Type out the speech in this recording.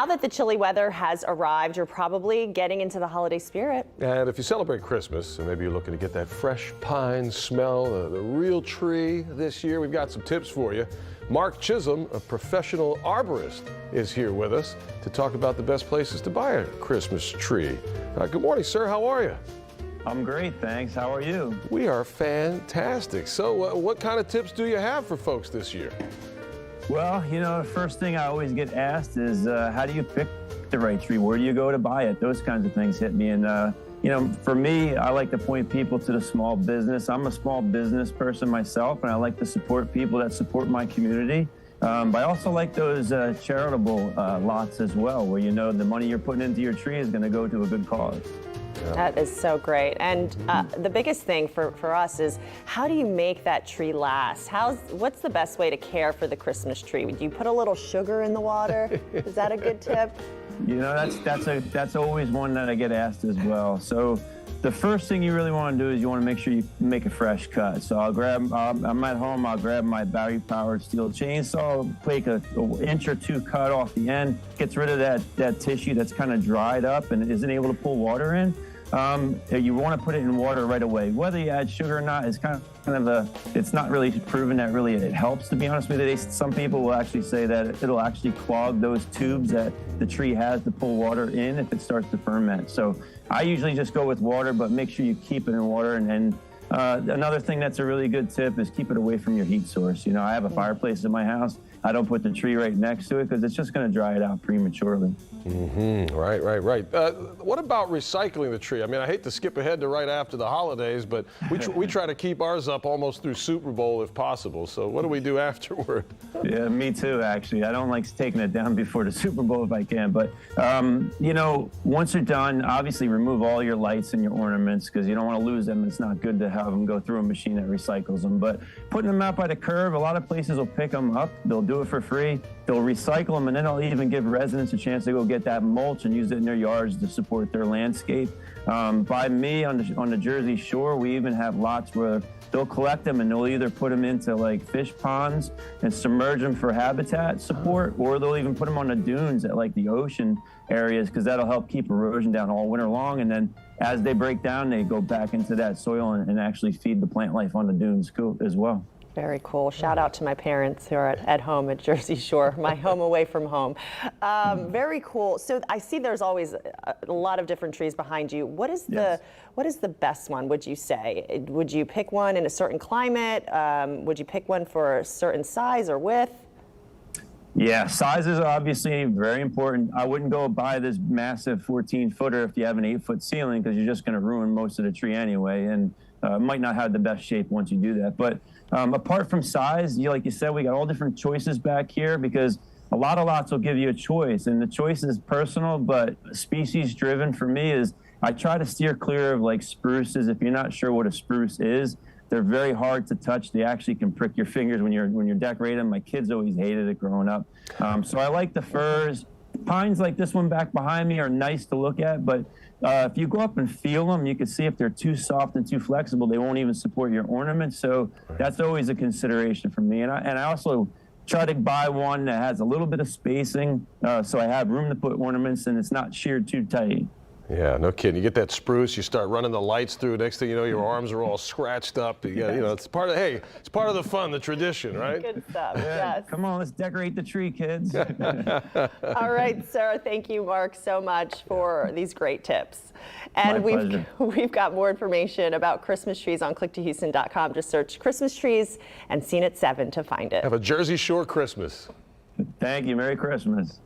that the chilly weather has arrived, you're probably getting into the holiday spirit. And if you celebrate Christmas and maybe you're looking to get that fresh pine smell, the real tree this year, we've got some tips for you. Mark Chisholm, a professional arborist, is here with us to talk about the best places to buy a Christmas tree. Good morning, sir. How are you? I'm great, thanks. How are you? We are fantastic. So what kind of tips do you have for folks this year? Well, you know, the first thing I always get asked is, how do you pick the right tree? Where do you go to buy it? Those kinds of things hit me. And, you know, for me, I like to point people to the small business. I'm a small business person myself, and I like to support people that support my community. But I also like those charitable lots as well, where you know the money you're putting into your tree is going to go to a good cause. Yeah. That is so great. And the biggest thing for us is, how do you make that tree last? What's the best way to care for the Christmas tree? Do you put a little sugar in the water? Is that a good tip? You know, that's always one that I get asked as well. So the first thing you really want to do is you want to make sure you make a fresh cut. So I'm at home, I'll grab my battery-powered steel chainsaw, take an inch or two cut off the end, gets rid of that tissue that's kind of dried up and isn't able to pull water in. You want to put it in water right away. Whether you add sugar or not is kind of it's not really proven that really it helps, to be honest with you. Some people will actually say that it'll actually clog those tubes that the tree has to pull water in if it starts to ferment. So I usually just go with water, but make sure you keep it in water. And another thing that's a really good tip is keep it away from your heat source. You know, I have a fireplace in my house. I don't put the tree right next to it because it's just going to dry it out prematurely. Mm-hmm. Right. What about recycling the tree? I mean, I hate to skip ahead to right after the holidays, but we try to keep ours up almost through Super Bowl if possible. So what do we do afterward? Yeah, me too, actually. I don't like taking it down before the Super Bowl if I can. But, you know, once you're done, obviously remove all your lights and your ornaments because you don't want to lose them. It's not good to have them go through a machine that recycles them. But putting them out by the curb, a lot of places will pick them up. They'll do it for free. They'll recycle them, and then they'll even give residents a chance to go get that mulch and use it in their yards to support their landscape. By me on the Jersey Shore, we even have lots where they'll collect them and they'll either put them into like fish ponds and submerge them for habitat support, or they'll even put them on the dunes at like the ocean areas because that'll help keep erosion down all winter long. And then as they break down, they go back into that soil and actually feed the plant life on the dunes as well. Very cool. Shout out to my parents who are at home at Jersey Shore, my home away from home. Very cool. So I see there's always a lot of different trees behind you. What is the best one, would you say? Would you pick one in a certain climate? Would you pick one for a certain size or width? Yeah, size is obviously very important. I wouldn't go buy this massive 14-footer if you have an 8-foot ceiling because you're just going to ruin most of the tree anyway, and might not have the best shape once you do that. But apart from size, like you said, we got all different choices back here because a lot of lots will give you a choice, and the choice is personal, but species driven for me is I try to steer clear of like spruces. If you're not sure what a spruce is, they're very hard to touch. They actually can prick your fingers when you're decorating them. My kids always hated it growing up. So I like the firs. Pines like this one back behind me are nice to look at, but if you go up and feel them, you can see if they're too soft and too flexible, they won't even support your ornaments. So that's always a consideration for me. And I also try to buy one that has a little bit of spacing so I have room to put ornaments and it's not sheared too tight. Yeah, no kidding. You get that spruce, you start running the lights through. Next thing you know, your arms are all scratched up. You know, it's part of the fun, the tradition, right? Good stuff. Yeah, Yes. come on, let's decorate the tree, kids. All right, sir. Thank you, Mark, so much for these great tips. And My pleasure. we've got more information about Christmas trees on click2houston.com. Just search Christmas trees and Scene at 7 to find it. Have a Jersey Shore Christmas. Thank you. Merry Christmas.